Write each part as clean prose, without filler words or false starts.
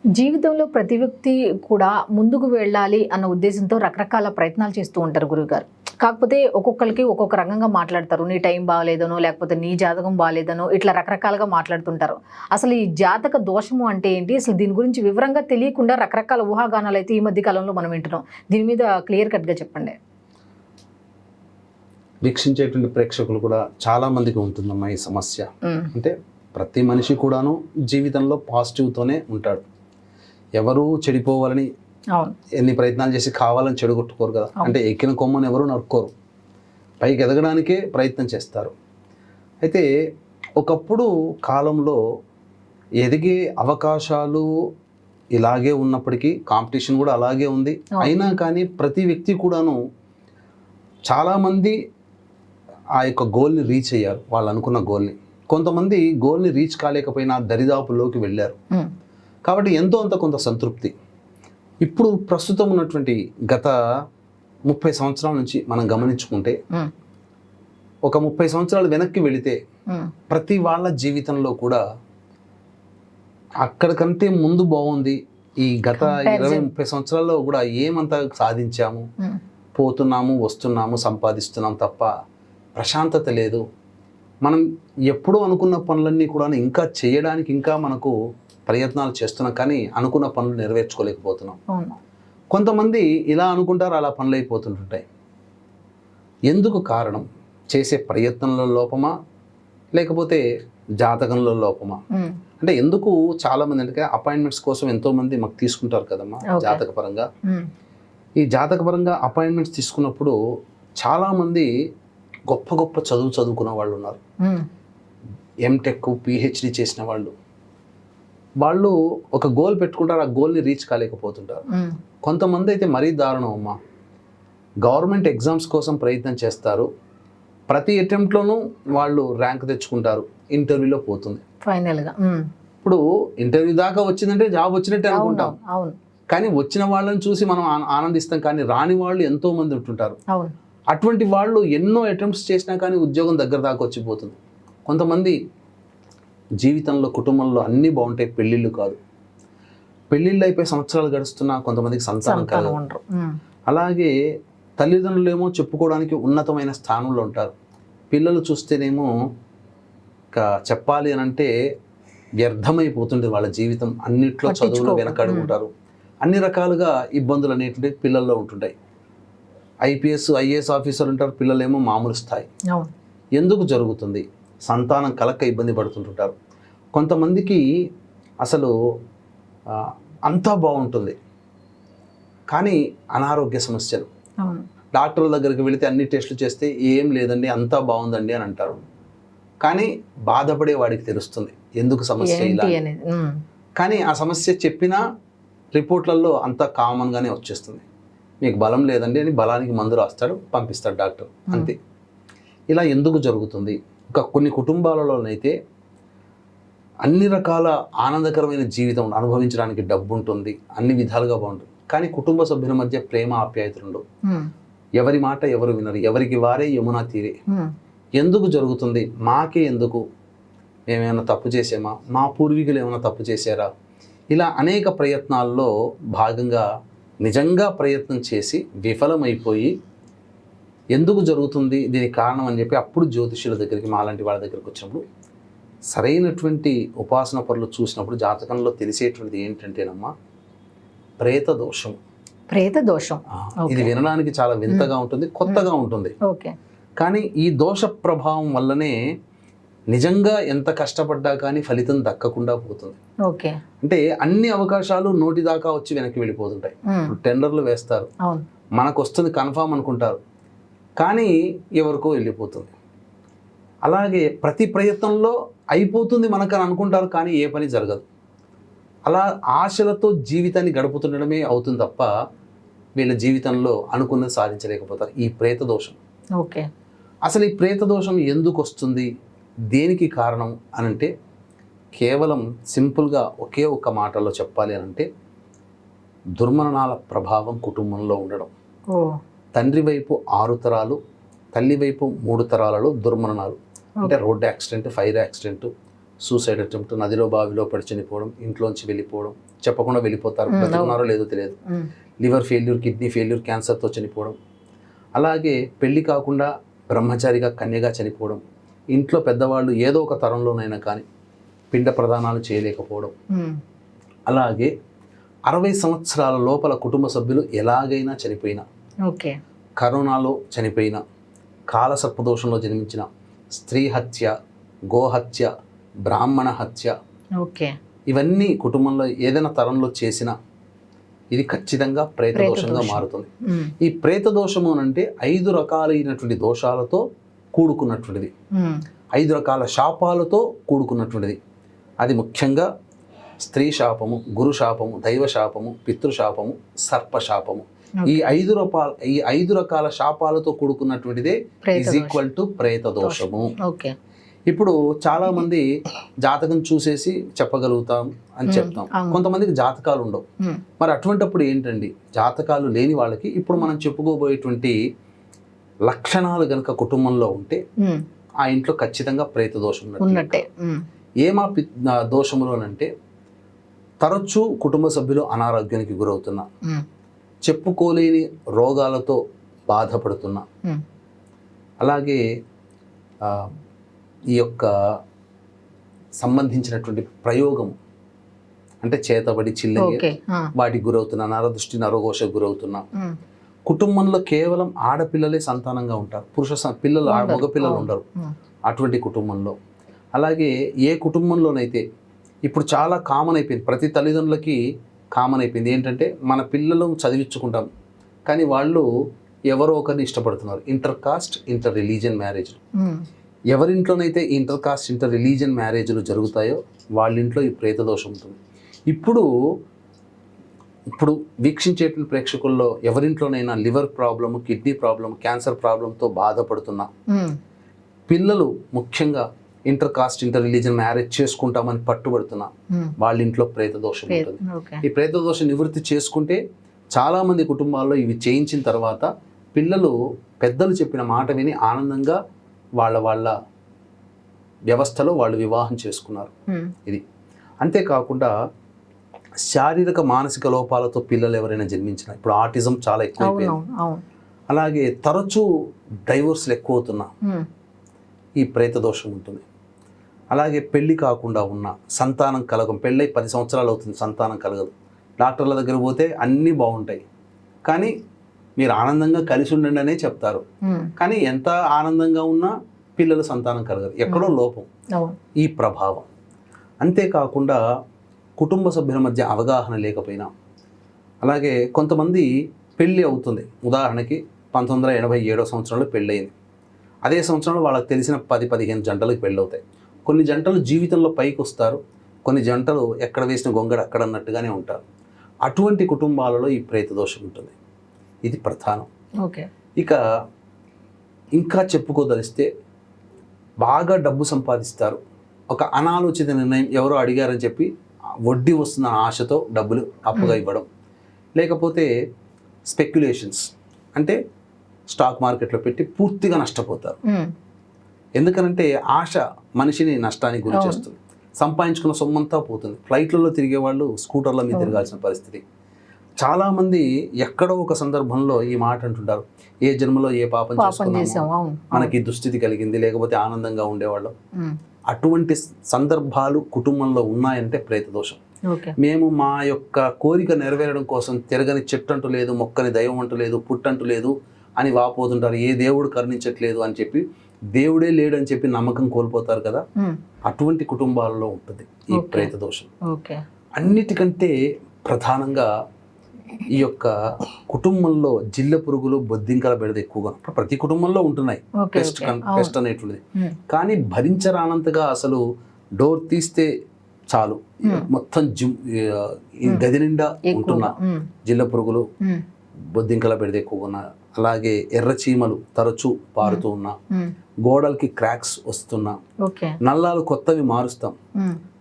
జీవితంలో ప్రతి వ్యక్తి కూడా ముందుకు వెళ్ళాలి అన్న ఉద్దేశంతో రకరకాల ప్రయత్నాలు చేస్తూ ఉంటారు గురువుగారు. కాకపోతే ఒక్కొక్కరికి ఒక్కొక్క రకంగా మాట్లాడతారు. నీ టైం బాగాలేదనో, లేకపోతే నీ జాతకం బాగాలేదనో ఇట్లా రకరకాలుగా మాట్లాడుతుంటారు. అసలు ఈ జాతక దోషము అంటే ఏంటి? అసలు దీని గురించి వివరంగా తెలియకుండా రకరకాల ఊహాగానాలు అయితే ఈ మధ్య కాలంలో మనం వింటున్నాం. దీని మీద క్లియర్ కట్గా చెప్పండి. వీక్షించేటువంటి ప్రేక్షకులు కూడా చాలా మందికి ఉంటుందమ్మా ఈ సమస్య. అంటే ప్రతి మనిషి కూడాను జీవితంలో పాజిటివ్తోనే ఉంటాడు. ఎవరు చెడిపోవాలని ఎన్ని ప్రయత్నాలు చేసి కావాలని చెడగొట్టుకోరు కదా. అంటే ఎక్కిన కొమ్మని ఎవరు నరుక్కోరు, పైకి ఎదగడానికే ప్రయత్నం చేస్తారు. అయితే ఒకప్పుడు కాలంలో ఎదిగే అవకాశాలు ఇలాగే ఉన్నప్పటికీ కాంపిటీషన్ కూడా అలాగే ఉంది. అయినా కానీ ప్రతి వ్యక్తి కూడాను చాలామంది ఆ యొక్క గోల్ని రీచ్ అయ్యారు, వాళ్ళు అనుకున్న గోల్ని. కొంతమంది గోల్ని రీచ్ కాలేకపోయినా దరిదాపుల్లోకి వెళ్ళారు. కాబట్టి ఎంతో అంత కొంత సంతృప్తి. ఇప్పుడు ప్రస్తుతం ఉన్నటువంటి గత 30 సంవత్సరాల నుంచి మనం గమనించుకుంటే, ఒక 30 సంవత్సరాలు వెనక్కి వెళితే ప్రతి వాళ్ళ జీవితంలో కూడా అక్కడికంటే ముందు బాగుంది. ఈ గత 20-30 సంవత్సరాల్లో కూడా ఏమంతా సాధించాము, పోతున్నాము, వస్తున్నాము, సంపాదిస్తున్నాం తప్ప ప్రశాంతత లేదు. మనం ఎప్పుడూ అనుకున్న పనులన్నీ కూడా ఇంకా చేయడానికి ఇంకా మనకు ప్రయత్నాలు చేస్తున్నాం, కానీ అనుకున్న పనులు నెరవేర్చుకోలేకపోతున్నాం. కొంతమంది ఇలా అనుకుంటారు, అలా పనులు అయిపోతుంటాయి. ఎందుకు కారణం? చేసే ప్రయత్నంలో లోపమా, లేకపోతే జాతకంలో లోపమా? అంటే ఎందుకు చాలామంది అంటే అపాయింట్మెంట్స్ కోసం ఎంతోమంది మాకు తీసుకుంటారు కదమ్మా జాతకపరంగా. ఈ జాతకపరంగా అపాయింట్మెంట్స్ తీసుకున్నప్పుడు చాలామంది గొప్ప గొప్ప చదువుకున్న వాళ్ళు ఉన్నారు. ఎంటెక్, పిహెచ్డి చేసిన వాళ్ళు ఒక గోల్ పెట్టుకుంటారు, ఆ గోల్ని రీచ్ కాలేకపోతుంటారు. కొంతమంది అయితే మరీ దారుణం అమ్మా, గవర్నమెంట్ ఎగ్జామ్స్ కోసం ప్రయత్నం చేస్తారు, ప్రతి అటెంప్ట్లోనూ వాళ్ళు ర్యాంక్ తెచ్చుకుంటారు, ఇంటర్వ్యూలో పోతుంది ఫైనల్గా. ఇప్పుడు ఇంటర్వ్యూ దాకా వచ్చిందంటే జాబ్ వచ్చినట్టే అనుకుంటాం, కానీ వచ్చిన వాళ్ళని చూసి మనం ఆనందిస్తాం, కానీ రాని వాళ్ళు ఎంతో మంది ఉంటుంటారు. అటువంటి వాళ్ళు ఎన్నో అటెంప్ట్స్ చేసినా కానీ ఉద్యోగం దగ్గర దాకా వచ్చిపోతుంది. కొంతమంది జీవితంలో కుటుంబంలో అన్నీ బాగుంటాయి, పెళ్ళిళ్ళు కాదు. పెళ్ళిళ్ళు అయిపోయి సంవత్సరాలు గడుస్తున్నా కొంతమందికి సంతానం కలగదు. అలాగే తల్లిదండ్రులు ఏమో చెప్పుకోవడానికి ఉన్నతమైన స్థానంలో ఉంటారు, పిల్లలు చూస్తేనేమో చెప్పాలి అని అంటే వ్యర్థమైపోతుంది వాళ్ళ జీవితం. అన్నిట్లో చదువులో వెనకడుగుంటారు, అన్ని రకాలుగా ఇబ్బందులు అనేటువంటి పిల్లల్లో ఉంటుంటాయి. ఐపీఎస్, ఐఏఎస్ ఆఫీసర్ ఉంటారు, పిల్లలేమో మామూలు స్థాయి. ఎందుకు జరుగుతుంది? సంతానం కలక్క ఇబ్బంది పడుతుంటారు. కొంతమందికి అసలు అంతా బాగుంటుంది, కానీ అనారోగ్య సమస్యలు. డాక్టర్ల దగ్గరికి వెళితే అన్ని టెస్టులు చేస్తే ఏం లేదండి, అంతా బాగుందండి అని అంటారు. కానీ బాధపడే వాడికి తెలుస్తుంది ఎందుకు సమస్య ఇలా. కానీ ఆ సమస్య చెప్పినా రిపోర్ట్లలో అంతా కామన్గానే వచ్చేస్తుంది. మీకు బలం లేదండి అని బలానికి మందు రాస్తాడు, పంపిస్తాడు డాక్టర్, అంతే. ఇలా ఎందుకు జరుగుతుంది? కొన్ని కుటుంబాలలోనైతే అన్ని రకాల ఆనందకరమైన జీవితం అనుభవించడానికి డబ్బు ఉంటుంది, అన్ని విధాలుగా బాగుంటుంది, కానీ కుటుంబ సభ్యుల మధ్య ప్రేమ ఆప్యాయతలు ఉండవు. ఎవరి మాట ఎవరు వినరు, ఎవరికి వారే యమునా తీరే. ఎందుకు జరుగుతుంది? మాకే ఎందుకు? మేమేమైనా తప్పు చేసామా? మా పూర్వీకులు ఏమైనా తప్పు చేశారా? ఇలా అనేక ప్రయత్నాల్లో భాగంగా నిజంగా ప్రయత్నం చేసి విఫలమైపోయి ఎందుకు జరుగుతుంది, దీనికి కారణం అని చెప్పి అప్పుడు జ్యోతిష్యుల దగ్గరికి, మాలాంటి వాళ్ళ దగ్గరికి వచ్చినప్పుడు సరైనటువంటి ఉపాసన పరులు చూసినప్పుడు జాతకంలో తెలిసేటువంటిది ఏంటంటేనమ్మా, ప్రేత దోషం. ప్రేత దోషం ఇది వినడానికి చాలా వింతగా ఉంటుంది, కొత్తగా ఉంటుంది. కానీ ఈ దోష ప్రభావం వల్లనే నిజంగా ఎంత కష్టపడ్డా కానీ ఫలితం దక్కకుండా పోతుంది. అంటే అన్ని అవకాశాలు నోటి దాకా వచ్చి వెనక్కి వెళ్ళిపోతుంటాయి. టెండర్లు వేస్తారు, మనకు వస్తుంది కన్ఫామ్ అనుకుంటారు, కానీ ఎవరికో వెళ్ళిపోతుంది. అలాగే ప్రతి ప్రయత్నంలో అయిపోతుంది మనకని అనుకుంటారు, కానీ ఏ పని జరగదు. అలా ఆశలతో జీవితాన్ని గడుపుతుండడమే అవుతుంది తప్ప వీళ్ళ జీవితంలో అనుకున్నది సాధించలేకపోతారు. ఈ ప్రేత దోషం. అసలు ఈ ప్రేత దోషం ఎందుకు వస్తుంది, దేనికి కారణం అనంటే, కేవలం సింపుల్గా ఒకే ఒక్క మాటలో చెప్పాలి అనంటే, దుర్మరణాల ప్రభావం కుటుంబంలో ఉండడం. తండ్రి వైపు 6 తరాలు, తల్లి వైపు 3 తరాలలో దుర్మరణాలు. అంటే road accident, fire accident, suicide attempt, నదిలో బావిలో పడి చనిపోవడం, ఇంట్లోంచి వెళ్ళిపోవడం, చెప్పకుండా వెళ్ళిపోతారు, బ్రతుకున్నారో లేదో తెలియదు, లివర్ ఫెయిల్యూర్, కిడ్నీ ఫెయిల్యూర్, క్యాన్సర్తో చనిపోవడం, అలాగే పెళ్లి కాకుండా బ్రహ్మచారిగా కన్యగా చనిపోవడం, ఇంట్లో పెద్దవాళ్ళు ఏదో ఒక తరంలోనైనా కానీ పిండ ప్రదానాలు చేయలేకపోవడం, అలాగే 60 సంవత్సరాల లోపల కుటుంబ సభ్యులు ఎలాగైనా చనిపోయినా, కరోనాలో చనిపోయిన, కాలసర్పదోషంలో జన్మించిన, స్త్రీ హత్య, గోహత్య, బ్రాహ్మణ హత్య, ఇవన్నీ కుటుంబంలో ఏదైనా తరంలో చేసినా ఇది ఖచ్చితంగా ప్రేతదోషంగా మారుతుంది. ఈ ప్రేతదోషము అంటే 5 రకాలైనటువంటి దోషాలతో కూడుకున్నటువంటిది, 5 రకాల శాపాలతో కూడుకున్నటువంటిది. అది ముఖ్యంగా స్త్రీ శాపము, గురు శాపము, దైవ శాపము, పితృశాపము, సర్పశాపము. ఈ 5 రకాల శాపాలతో కూడుకున్నటువంటిదే ఈజ్ ఈక్వల్ టు ప్రేతదోషము. ఇప్పుడు చాలా మంది జాతకం చూసేసి చెప్పగలుగుతాం అని చెప్తాం, కొంతమందికి జాతకాలు ఉండవు. మరి అటువంటిప్పుడు ఏంటండి, జాతకాలు లేని వాళ్ళకి ఇప్పుడు మనం చెప్పుకోబోయేటువంటి లక్షణాలు గనక కుటుంబంలో ఉంటే ఆ ఇంట్లో ఖచ్చితంగా ప్రేత దోషం ఉన్నట్టే. ఏమా దోషములోనంటే తరచూ కుటుంబ సభ్యులు అనారోగ్యానికి గురవుతున్నా, చెప్పుకోలేని రోగాలతో బాధపడుతున్నా, అలాగే ఈ యొక్క సంబంధించినటువంటి ప్రయోగం అంటే చేతబడి, చిల్లంగి వాటికి గురవుతున్నా, నరదృష్టి, నరఘోషకు గురవుతున్నా, కుటుంబంలో కేవలం ఆడపిల్లలే సంతానంగా ఉంటారు, పిల్లలు మగ పిల్లలు ఉండరు అటువంటి కుటుంబంలో. అలాగే ఏ కుటుంబంలోనైతే ఇప్పుడు చాలా కామన్ అయిపోయింది, ప్రతి తల్లిదండ్రులకి కామన్ అయిపోయింది ఏంటంటే మన పిల్లలు చదివించుకుంటాం కానీ వాళ్ళు ఎవరో ఒకరిని ఇష్టపడుతున్నారు, inter caste, inter religion marriage. ఎవరింట్లోనైతే ఇంటర్ కాస్ట్, ఇంటర్ రిలీజియన్ మ్యారేజ్లు జరుగుతాయో వాళ్ళ ఇంట్లో ఈ ప్రేతదోషం ఉంటుంది. ఇప్పుడు వీక్షించేటువంటి ప్రేక్షకుల్లో ఎవరింట్లోనైనా liver problem, kidney problem, cancer ప్రాబ్లంతో బాధపడుతున్నా, పిల్లలు ముఖ్యంగా inter caste, inter religion marriage చేసుకుంటామని పట్టుబడుతున్నా వాళ్ళ ఇంట్లో ప్రేతదోషం ఉంటుంది. ఈ ప్రేతదోషం నివృత్తి చేసుకుంటే చాలామంది కుటుంబాల్లో ఇవి చేయించిన తర్వాత పిల్లలు పెద్దలు చెప్పిన మాట విని ఆనందంగా వాళ్ళ వ్యవస్థలో వాళ్ళు వివాహం చేసుకున్నారు. ఇది అంతేకాకుండా శారీరక మానసిక లోపాలతో పిల్లలు ఎవరైనా జన్మించిన, ఇప్పుడు ఆటిజం చాలా ఎక్కువైపోయింది, అలాగే తరచూ డైవోర్స్లు ఎక్కువ అవుతున్నా ఈ ప్రేతదోషం ఉంటుంది. అలాగే పెళ్లి కాకుండా ఉన్న, సంతానం కలగం, పెళ్ళై 10 సంవత్సరాలు అవుతుంది, సంతానం కలగదు, డాక్టర్ల దగ్గర పోతే అన్నీ బాగుంటాయి కానీ మీరు ఆనందంగా కలిసి ఉండండి అనే చెప్తారు, కానీ ఎంత ఆనందంగా ఉన్నా పిల్లలు సంతానం కలగదు, ఎక్కడో లోపం, ఈ ప్రభావం. అంతేకాకుండా కుటుంబ సభ్యుల మధ్య అవగాహన లేకపోయినా, అలాగే కొంతమంది పెళ్ళి అవుతుంది, ఉదాహరణకి 1987 సంవత్సరంలో పెళ్ళయింది, అదే సంవత్సరంలో వాళ్ళకి తెలిసిన 10-15 జంటలకు పెళ్ళవుతాయి. కొన్ని జంటలు జీవితంలో పైకి వస్తారు, కొన్ని జంటలు ఎక్కడ వేసిన గొంగడ అక్కడ అన్నట్టుగానే ఉంటారు. అటువంటి కుటుంబాలలో ఈ ప్రేతదోషం ఉంటుంది, ఇది ప్రధానం. ఇక ఇంకా చెప్పుకోదలిస్తే బాగా డబ్బు సంపాదిస్తారు, ఒక అనాలోచిత నిర్ణయం, ఎవరో అడిగారని చెప్పి వడ్డీ వస్తున్న ఆశతో డబ్బులు అప్పుగా ఇవ్వడం, లేకపోతే స్పెక్యులేషన్స్ అంటే స్టాక్ మార్కెట్లో పెట్టి పూర్తిగా నష్టపోతారు. ఎందుకనంటే ఆశ మనిషిని నష్టానికి గురి చేస్తుంది, సంపాదించుకున్న సొమ్మంతా పోతుంది. ఫ్లైట్లలో తిరిగే వాళ్ళు స్కూటర్ల మీద తిరగాల్సిన పరిస్థితి. చాలామంది ఎక్కడో ఒక సందర్భంలో ఈ మాట అంటుంటారు, ఏ జన్మలో ఏ పాపం చేసుకున్నామో మనకి దుస్థితి కలిగింది, లేకపోతే ఆనందంగా ఉండేవాళ్ళం. అటువంటి సందర్భాలు కుటుంబంలో ఉన్నాయంటే ప్రేతదోషం. మేము మా యొక్క కోరిక నెరవేరడం కోసం తిరగని చెట్టు అంటూ లేదు, మొక్కని దైవం అంటూ లేదు, పుట్టంటూ లేదు అని వాపోతుంటారు, ఏ దేవుడు కరుణించట్లేదు అని చెప్పి, దేవుడే లేడని చెప్పి నమ్మకం కోల్పోతారు కదా, అటువంటి కుటుంబాలలో ఉంటుంది ఈ ప్రేతదోషం. అన్నిటికంటే ప్రధానంగా ఈ యొక్క కుటుంబంలో జిల్ల పురుగులు, బొద్దింకల బెడద ఎక్కువగా ప్రతి కుటుంబంలో ఉంటున్నాయి, పెస్ట్ అనేటువంటిది. కానీ భరించరానంతగా అసలు డోర్ తీస్తే చాలు మొత్తం గది నిండా ఉంటున్నా జిల్ల పురుగులు, బొద్దింకల బెడద ఎక్కువగా ఉన్నా, అలాగే ఎర్ర చీమలు తరచూ పారుతూ ఉన్నా, గోడలకి క్రాక్స్ వస్తున్నా, నల్లాలు కొత్తవి మారుస్తాం,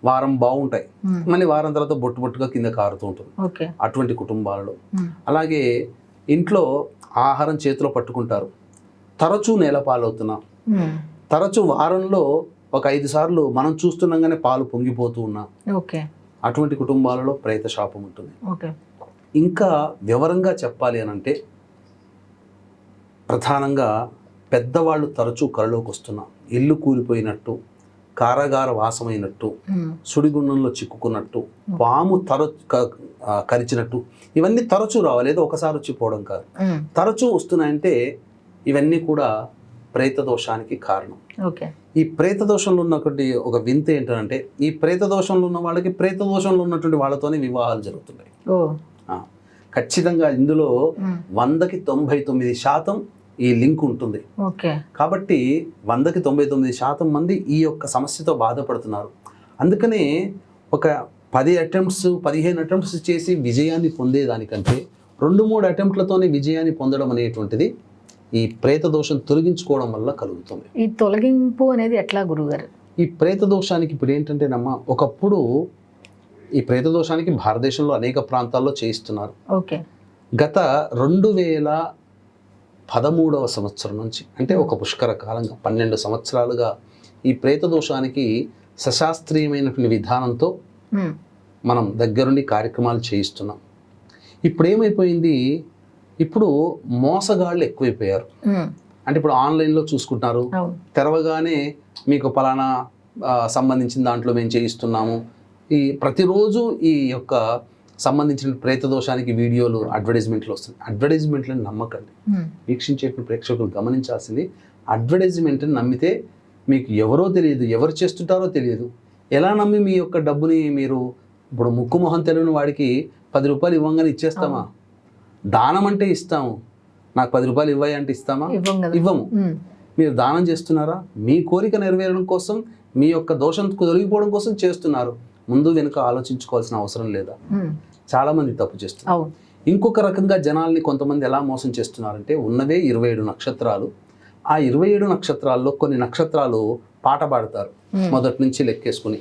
వారం బాగుంటాయి మళ్ళీ వారం తర్వాత బొట్టుగా కింద కారుతూ ఉంటుంది అటువంటి కుటుంబాలలో. అలాగే ఇంట్లో ఆహారం చేతిలో పట్టుకుంటారు, తరచూ నేలపాలవుతున్నా, తరచూ వారంలో ఒక 5 సార్లు మనం చూస్తుండగానే పాలు పొంగిపోతూ ఉన్నా, ఓకే అటువంటి కుటుంబాలలో ప్రేత శాపం ఉంటుంది. ఓకే ఇంకా వివరంగా చెప్పాలి అని అంటే ప్రధానంగా పెద్దవాళ్ళు తరచూ కలలోకి వస్తున్నా, ఇల్లు కూలిపోయినట్టు, కారాగార వాసమైనట్టు, సుడిగుండంలో చిక్కుకున్నట్టు, పాము కరిచినట్టు, ఇవన్నీ తరచూ రావాలి. ఏదో ఒకసారి వచ్చిపోవడం కాదు, తరచూ వస్తున్నాయంటే ఇవన్నీ కూడా ప్రేత దోషానికి కారణం. ఓకే ఈ ప్రేత దోషంలో ఉన్నటువంటి ఒక వింత ఏంటంటే ఈ ప్రేత దోషంలో ఉన్న వాళ్ళకి ప్రేత దోషంలో ఉన్నటువంటి వాళ్ళతోనే వివాహాలు జరుగుతున్నాయి. ఖచ్చితంగా ఇందులో 100కి 99% ఈ లింక్ ఉంటుంది. కాబట్టి 100కి 99% మంది ఈ యొక్క సమస్యతో బాధపడుతున్నారు. అందుకనే ఒక 10 అటెంప్ట్స్ 15 అటెంప్ట్స్ చేసి విజయాన్ని పొందేదానికంటే 2-3 అటెంప్ట్లతోనే విజయాన్ని పొందడం అనేటువంటిది ఈ ప్రేత దోషం తొలగించుకోవడం వల్ల కలుగుతుంది. ఈ తొలగింపు అనేది ఎట్లా గురుగారు? ఈ ప్రేత దోషానికి ఇప్పుడు ఏంటంటే ఒకప్పుడు ఈ ప్రేత దోషానికి భారతదేశంలో అనేక ప్రాంతాల్లో చేయిస్తున్నారు. ఓకే గత 2013వ సంవత్సరం నుంచి, అంటే ఒక పుష్కర కాలంగా 12 సంవత్సరాలుగా ఈ ప్రేత దోషానికి సశాస్త్రీయమైనటువంటి విధానంతో మనం దగ్గరుండి కార్యక్రమాలు చేయిస్తున్నాం. ఇప్పుడు ఏమైపోయింది, ఇప్పుడు మోసగాళ్ళు ఎక్కువైపోయారు. అంటే ఇప్పుడు ఆన్లైన్లో చూసుకుంటున్నారు, తెరవగానే మీకు పలానా సంబంధించిన దాంట్లో మేము చేయిస్తున్నాము, ఈ ప్రతిరోజు ఈ యొక్క సంబంధించిన ప్రేత దోషానికి వీడియోలు అడ్వర్టైజ్మెంట్లు వస్తుంది. అడ్వర్టైజ్మెంట్లను నమ్మకండి. వీక్షించే ప్రేక్షకులు గమనించాల్సింది, అడ్వర్టైజ్మెంట్ని నమ్మితే మీకు ఎవరో తెలియదు, ఎవరు చేస్తుంటారో తెలియదు. ఎలా నమ్మి మీ యొక్క డబ్బుని మీరు ఇప్పుడు ముక్కు మొహం తెలియని వాడికి 10 రూపాయలు ఇవ్వంగానే ఇచ్చేస్తామా? దానం అంటే ఇస్తాము, నాకు 10 రూపాయలు ఇవ్వాలి అంటే ఇస్తామా? ఇవ్వము. మీరు దానం చేస్తున్నారా? మీ కోరిక నెరవేరడం కోసం, మీ యొక్క దోషం తొలగిపోవడం కోసం చేస్తున్నారు. ముందు వెనుక ఆలోచించుకోవాల్సిన అవసరం లేదా? చాలా మంది తప్పు చేస్తున్నారు. ఇంకొక రకంగా జనాల్ని కొంతమంది ఎలా మోసం చేస్తున్నారంటే, ఉన్నవే 27 నక్షత్రాలు. ఆ 27 నక్షత్రాల్లో కొన్ని నక్షత్రాలు పాట పాడతారు మొదటి నుంచి లెక్కేసుకుని.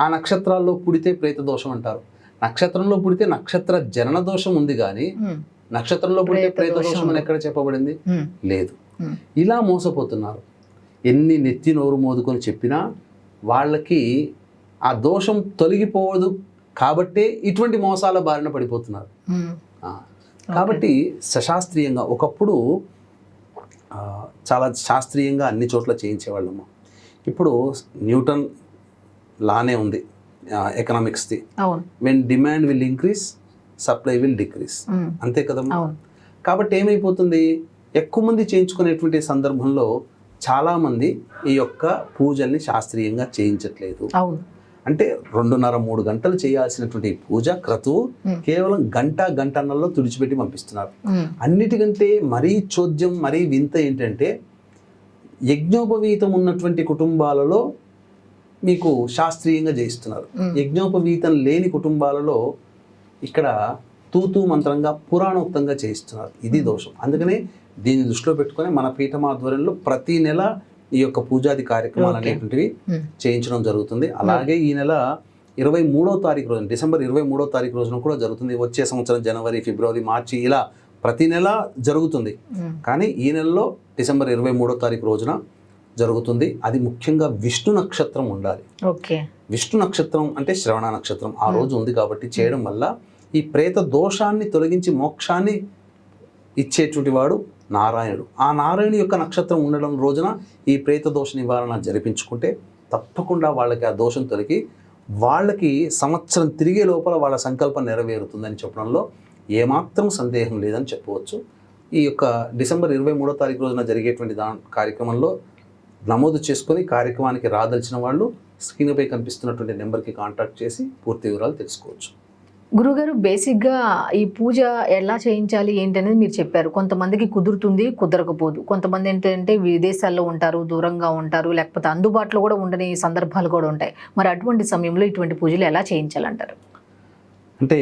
ఆ నక్షత్రాల్లో పుడితే ప్రేత దోషం అంటారు. నక్షత్రంలో పుడితే నక్షత్ర జనన దోషం ఉంది, కానీ నక్షత్రంలో పుడితే ప్రేత దోషం అని ఎక్కడ చెప్పబడింది? లేదు. ఇలా మోసపోతున్నారు. ఎన్ని నెత్తి నోరు మోదుకొని చెప్పినా వాళ్ళకి ఆ దోషం తొలగిపోవదు. కాబట్టే ఇటువంటి మోసాల బారిన పడిపోతున్నారు. కాబట్టి సశాస్త్రీయంగా, ఒకప్పుడు చాలా శాస్త్రీయంగా అన్ని చోట్ల చేయించేవాళ్ళము. ఇప్పుడు న్యూటన్ లానే ఉంది ఎకనామిక్స్ది, when demand will increase supply will decrease, అంతే కదమ్మా. కాబట్టి ఏమైపోతుంది, ఎక్కువ మంది చేయించుకునేటువంటి సందర్భంలో చాలామంది ఈ యొక్క పూజల్ని శాస్త్రీయంగా చేయించట్లేదు. అంటే 2.5-3 గంటలు చేయాల్సినటువంటి పూజ క్రతువు కేవలం గంటన్నరలో తుడిచిపెట్టి పంపిస్తున్నారు. అన్నిటికంటే మరీ చోద్యం, మరీ వింత ఏంటంటే, యజ్ఞోపవీతం ఉన్నటువంటి కుటుంబాలలో మీకు శాస్త్రీయంగా చేయిస్తున్నారు. యజ్ఞోపవీతం లేని కుటుంబాలలో ఇక్కడ తూతూ మంత్రంగా పురాణోక్తంగా చేయిస్తున్నారు. ఇది దోషం. అందుకనే దీన్ని దృష్టిలో పెట్టుకొని మన పీఠం ఆధ్వర్యంలో ప్రతి నెల ఈ యొక్క పూజాది కార్యక్రమాలు అనేటువంటివి చేయించడం జరుగుతుంది. అలాగే ఈ నెల 23వ తారీఖు రోజున, డిసెంబర్ 23వ తారీఖు రోజున కూడా జరుగుతుంది. వచ్చే సంవత్సరం జనవరి, ఫిబ్రవరి, మార్చి ఇలా ప్రతి నెల జరుగుతుంది. కానీ ఈ నెలలో డిసెంబర్ 23వ తారీఖు రోజున జరుగుతుంది. అది ముఖ్యంగా విష్ణు నక్షత్రం ఉండాలి. విష్ణు నక్షత్రం అంటే శ్రవణ నక్షత్రం ఆ రోజు ఉంది. కాబట్టి చేయడం వల్ల ఈ ప్రేత దోషాన్ని తొలగించి మోక్షాన్ని ఇచ్చేటువంటి వాడు నారాయణుడు. ఆ నారాయణుడి యొక్క నక్షత్రం ఉండడం రోజున ఈ ప్రేత దోష నివారణ జరిపించుకుంటే తప్పకుండా వాళ్ళకి ఆ దోషం తొలగి వాళ్ళకి సంవత్సరం తిరిగే లోపల వాళ్ళ సంకల్పం నెరవేరుతుందని చెప్పడంలో ఏమాత్రం సందేహం లేదని చెప్పవచ్చు. ఈ యొక్క డిసెంబర్ 23వ తారీఖు రోజున జరిగేటువంటి కార్యక్రమంలో నమోదు చేసుకొని కార్యక్రమానికి రాదలిచిన వాళ్ళు స్క్రీన్పై కనిపిస్తున్నటువంటి నెంబర్కి కాంటాక్ట్ చేసి పూర్తి వివరాలు తెలుసుకోవచ్చు. గురుగారు, బేసిక్గా ఈ పూజ ఎలా చేయించాలి ఏంటనేది మీరు చెప్పారు. కొంతమందికి కుదురుతుంది, కుదరకపోదు. కొంతమంది ఏంటంటే విదేశాల్లో ఉంటారు, దూరంగా ఉంటారు, లేకపోతే అందుబాటులో కూడా ఉండని సందర్భాలు కూడా ఉంటాయి. మరి అటువంటి సమయంలో ఇటువంటి పూజలు ఎలా చేయించాలంటారు? అంటే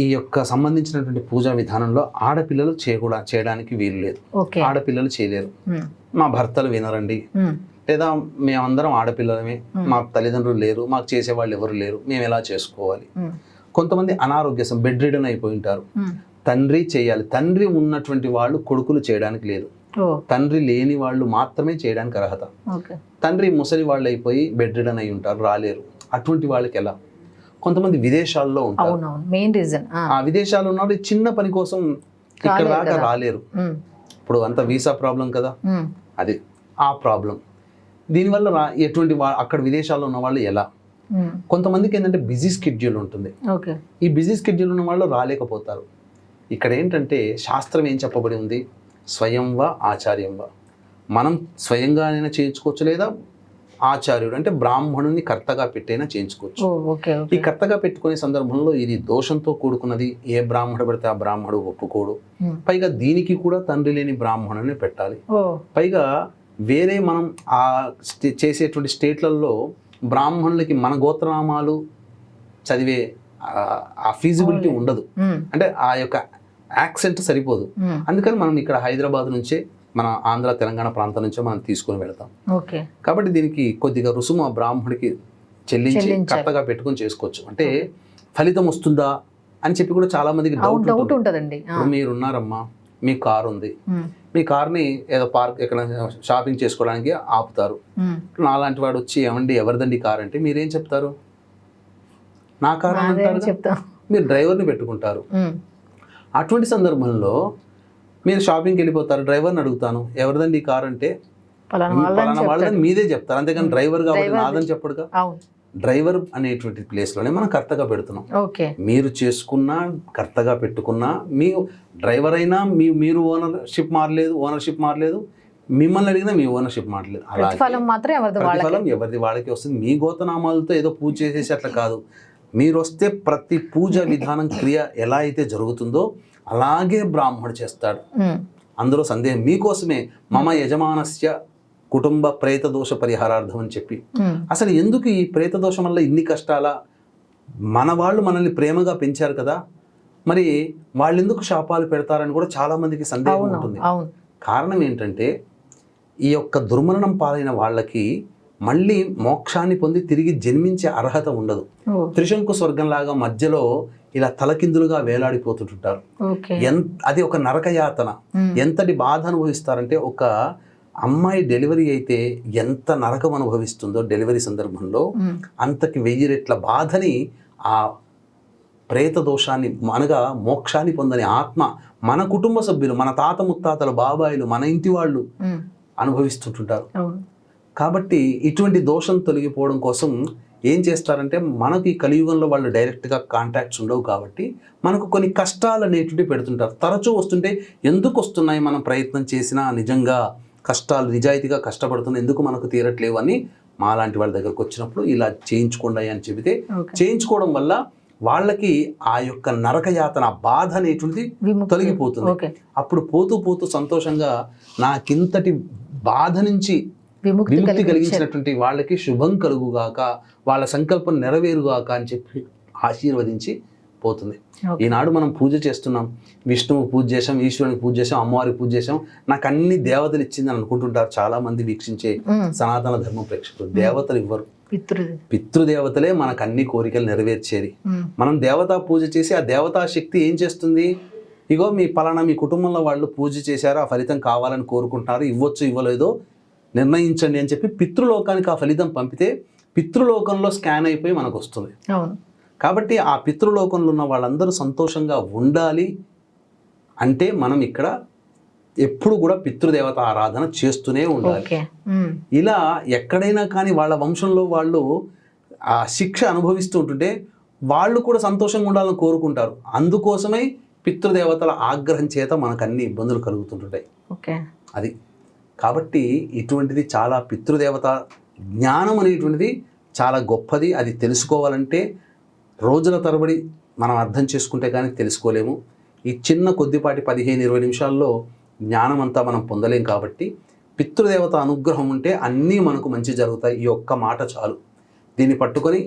ఈ యొక్క సంబంధించినటువంటి పూజా విధానంలో ఆడపిల్లలు చేయడానికి వీలు లేదు. ఆడపిల్లలు చేయలేరు. మా భర్తలు వినరండి, లేదా మేమందరం ఆడపిల్లలమే, మా తల్లిదండ్రులు లేరు, మాకు చేసేవాళ్ళు ఎవరు లేరు, మేము ఎలా చేసుకోవాలి? కొంతమంది అనారోగ్య బెడ్ రిడన్ అయిపోయి ఉంటారు, తండ్రి చేయాలి. తండ్రి ఉన్నటువంటి వాళ్ళు కొడుకులు చేయడానికి లేదు. ఓ తండ్రి లేని వాళ్ళు మాత్రమే చేయడానికి అర్హత. ఓకే. తండ్రి ముసలి వాళ్ళు అయిపోయి బెడ్ రిడన్ అయి ఉంటారు, రాలేరు. అటువంటి వాళ్ళకి ఎలా? కొంతమంది విదేశాల్లో ఉంటారు. అవునవును, మెయిన్ రీజన్. ఆ విదేశాల్లో ఉన్నప్పుడు ఈ చిన్న పని కోసం ఇక్కడ దాకా రాలేరు. ఇప్పుడు అంత వీసా ప్రాబ్లం కదా, అది ఆ ప్రాబ్లం. దీనివల్ల ఎటువంటి అక్కడ విదేశాల్లో ఉన్న వాళ్ళు ఎలా? కొంతమందికి ఏంటంటే బిజీ స్కెడ్యూల్ ఉంటుంది. ఓకే. ఈ బిజీ స్కెడ్యూల్ ఉన్న వాళ్ళు రాలేకపోతారు. ఇక్కడ ఏంటంటే శాస్త్రం ఏం చెప్పబడి ఉంది? స్వయంవా ఆచార్యంవా. మనం స్వయంగానైనా చేయించుకోవచ్చు, లేదా ఆచార్యుడు అంటే బ్రాహ్మణుని కర్తగా పెట్టైనా చేయించుకోవచ్చు. ఈ కర్తగా పెట్టుకునే సందర్భంలో ఇది దోషంతో కూడుకున్నది. ఏ బ్రాహ్మణుడు పెడితే ఆ బ్రాహ్మణుడు ఒప్పుకోడు. పైగా దీనికి కూడా తండ్రి లేని బ్రాహ్మణుని పెట్టాలి. పైగా వేరే మనం ఆ చేసేటువంటి స్టేట్లలో బ్రాహ్మణులకి మన గోత్రనామాలు చదివే ఆ ఫీజిబిలిటీ ఉండదు. అంటే ఆ యొక్క యాక్సెంట్ సరిపోదు. అందుకని మనం ఇక్కడ హైదరాబాద్ నుంచే, మన ఆంధ్ర తెలంగాణ ప్రాంతం నుంచే మనం తీసుకొని వెళ్తాం. కాబట్టి దీనికి కొద్దిగా రుసుము ఆ బ్రాహ్మడికి చెల్లించి కర్తగా పెట్టుకొని చేసుకోవచ్చు. అంటే ఫలితం వస్తుందా అని చెప్పి కూడా చాలా మందికి డౌట్ ఉంటుందండి. ఇప్పుడు మీరున్నారమ్మా, మీ కారు ఉంది, మీ కార్ని ఏదో పార్క్ ఎక్కడ షాపింగ్ చేసుకోవడానికి ఆపుతారు. నాలాంటి వాడు వచ్చి ఏమండి ఎవరిదండి కార్ అంటే మీరేం చెప్తారు? నా కారు అంటారు. మీరు డ్రైవర్ని పెట్టుకుంటారు. అటువంటి సందర్భంలో మీరు షాపింగ్కి వెళ్ళిపోతారు, డ్రైవర్ని అడుగుతాను ఎవరిదండి ఈ కార్ అంటే పలానా వాళ్ళని మీదే చెప్తారు. అంతేకాని డ్రైవర్ కాబట్టి నాదని చెప్పడుగా. డ్రైవర్ అనేటువంటి ప్లేస్లోనే మనం కర్తగా పెడుతున్నాం. మీరు చేసుకున్నా కర్తగా పెట్టుకున్నా, మీ డ్రైవర్ అయినా మీరు ఓనర్షిప్ మారలేదు, మిమ్మల్ని అడిగినా మీ ఓనర్షిప్ మారలేదు. ప్రతిఫలం ఎవరిది వాళ్ళకి వస్తుంది. మీ గోతనామాలతో ఏదో పూజ చేసేసి అట్లా కాదు. మీరు వస్తే ప్రతి పూజ విధానం క్రియ ఎలా అయితే జరుగుతుందో అలాగే బ్రాహ్మణుడు చేస్తాడు. అందులో సందేహం. మీకోసమే మమ యజమానస్య కుటుంబ ప్రేత దోష పరిహారార్థం అని చెప్పి, అసలు ఎందుకు ఈ ప్రేత దోషం వల్ల ఇన్ని కష్టాలా? మన వాళ్ళు మనల్ని ప్రేమగా పెంచారు కదా, మరి వాళ్ళు ఎందుకు శాపాలు పెడతారని కూడా చాలా మందికి సందేహం ఉంటుంది. కారణం ఏంటంటే ఈ యొక్క దుర్మరణం పాలైన వాళ్ళకి మళ్ళీ మోక్షాన్ని పొంది తిరిగి జన్మించే అర్హత ఉండదు. త్రిశంకు స్వర్గంలాగా మధ్యలో ఇలా తలకిందులుగా వేలాడిపోతుంటారు. అది ఒక నరకయాతన. ఎంతటి బాధ అనుభవిస్తారంటే, ఒక అమ్మాయి డెలివరీ అయితే ఎంత నరకం అనుభవిస్తుందో డెలివరీ సందర్భంలో, అంతకి 1000 రెట్ల బాధని ఆ ప్రేత దోషాన్ని, అనగా మోక్షాన్ని పొందని ఆత్మ, మన కుటుంబ సభ్యులు, మన తాత ముత్తాతలు, బాబాయిలు, మన ఇంటి వాళ్ళు అనుభవిస్తుంటుంటారు. కాబట్టి ఇటువంటి దోషం తొలగిపోవడం కోసం ఏం చేస్తారంటే, మనకి ఈ కలియుగంలో వాళ్ళు డైరెక్ట్గా కాంటాక్ట్స్ ఉండవు కాబట్టి మనకు కొన్ని కష్టాలు అనేటువంటి పెడుతుంటారు. తరచూ వస్తుంటే ఎందుకు వస్తున్నాయి, మనం ప్రయత్నం చేసినా నిజంగా కష్టాలు, నిజాయితీగా కష్టపడుతున్నా ఎందుకు మనకు తీరట్లేవు అని మాలాంటి వాళ్ళ దగ్గరకు వచ్చినప్పుడు ఇలా చేయించుకోండి అని చెబితే, చేయించుకోవడం వల్ల వాళ్ళకి ఆ యొక్క నరకయాతన బాధ అనేటువంటిది తొలగిపోతుంది. అప్పుడు పోతూ పోతూ సంతోషంగా నాకింతటి బాధ నుంచి విముక్తి కలిగించినటువంటి వాళ్ళకి శుభం కలుగుగాక, వాళ్ళ సంకల్పం నెరవేరుగాక అని చెప్పి ఆశీర్వదించి పోతుంది. ఈనాడు మనం పూజ చేస్తున్నాం, విష్ణువు పూజ చేసాం, ఈశ్వరునికి పూజ చేసాం, అమ్మవారికి పూజ చేసాం, నాకు అన్ని దేవతలు ఇచ్చిందని అనుకుంటుంటారు చాలా మంది వీక్షించే సనాతన ధర్మ ప్రేక్షకులు. దేవతలు ఇవ్వరు, పితృదేవతలే మనకు అన్ని కోరికలు నెరవేర్చేది. మనం దేవతా పూజ చేసి ఆ దేవతా శక్తి ఏం చేస్తుంది? ఇగో మీ పలానా మీ కుటుంబంలో వాళ్ళు పూజ చేశారు, ఆ ఫలితం కావాలని కోరుకుంటున్నారు, ఇవ్వచ్చు ఇవ్వలేదో నిర్ణయించండి అని చెప్పి పితృలోకానికి ఆ ఫలితం పంపితే పితృలోకంలో స్కాన్ అయిపోయి మనకు వస్తుంది. కాబట్టి ఆ పితృలోకంలో ఉన్న వాళ్ళందరూ సంతోషంగా ఉండాలి అంటే మనం ఇక్కడ ఎప్పుడు కూడా పితృదేవత ఆరాధన చేస్తూనే ఉండాలి. ఇలా ఎక్కడైనా కానీ వాళ్ళ వంశంలో వాళ్ళు ఆ శిక్ష అనుభవిస్తూ ఉంటుంటే వాళ్ళు కూడా సంతోషంగా ఉండాలని కోరుకుంటారు. అందుకోసమే పితృదేవతల ఆగ్రహం చేత మనకు అన్ని ఇబ్బందులు కలుగుతుంటాయి. అది కాబట్టి ఇటువంటిది చాలా పితృదేవత జ్ఞానం అనేటువంటిది చాలా గొప్పది. అది తెలుసుకోవాలంటే రోజుల తరబడి మనం అర్థం చేసుకుంటే కానీ తెలుసుకోలేము. ఈ చిన్న కొద్దిపాటి 15-20 నిమిషాల్లో జ్ఞానం అంతా మనం పొందలేం. కాబట్టి పితృదేవత అనుగ్రహం ఉంటే అన్నీ మనకు మంచి జరుగుతాయి. ఈ ఒక్క మాట చాలు. దీన్ని పట్టుకొని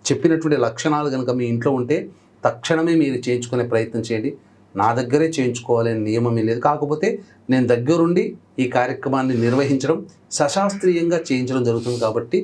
చెప్పినటువంటి లక్షణాలు కనుక మీ ఇంట్లో ఉంటే తక్షణమే మీరు చేయించుకునే ప్రయత్నం చేయండి. నా దగ్గరే చేయించుకోవాలనే నియమం లేదు. కాకపోతే నేను దగ్గరుండి ఈ కార్యక్రమాన్ని నిర్వహించడం, సశాస్త్రీయంగా చేయించడం జరుగుతుంది. కాబట్టి